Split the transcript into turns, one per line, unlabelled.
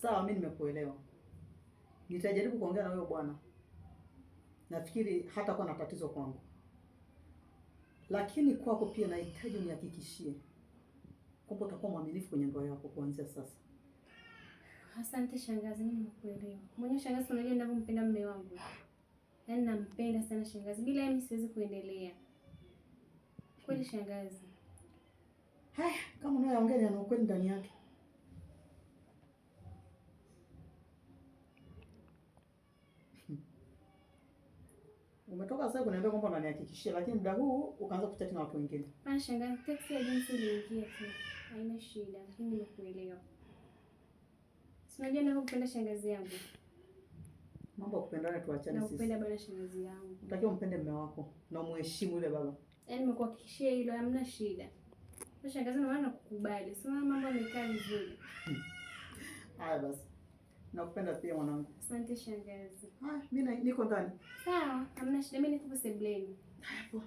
Sawa, mimi nimekuelewa. Nitajaribu kuongea na wewe bwana. Nafikiri hatakuwa na tatizo kwangu. Lakini kwako pia nahitaji unihakikishie kwamba utakuwa mwaminifu kwenye ndoa yako kuanzia sasa.
Asante shangazi, mimi nimekuelewa. Mwenye shangazi, unajua ninavyompenda mume wangu. Yaani nampenda sana shangazi. Bila yeye siwezi kuendelea. Kweli shangazi.
Haya, kama unayoongea na ukweli ndani yake. Umetoka sasa kuniambia kwamba unanihakikishia, lakini muda huu ukaanza kuchati na watu wengine.
Shangazi, teksi ya jinsi iliingia tu. Haina shida, lakini nimekuelewa. Si unajua ninakupenda shangazi yangu.
Mambo ya kupendana tuachane sisi.
Nakupenda bwana shangazi yangu.
Unatakiwa umpende mume wako na umheshimu yule baba.
Yaani nimekuhakikishia hilo, hamna shida. Kwa shangazi, naona nakukubali. Si mambo yamekaa vizuri.
Haya basi. Nakupenda pia mwanangu.
Asante shangazi.
Mimi niko ndani.
Sawa, hamna shida. Mimi niko sebuleni.
Haya poa.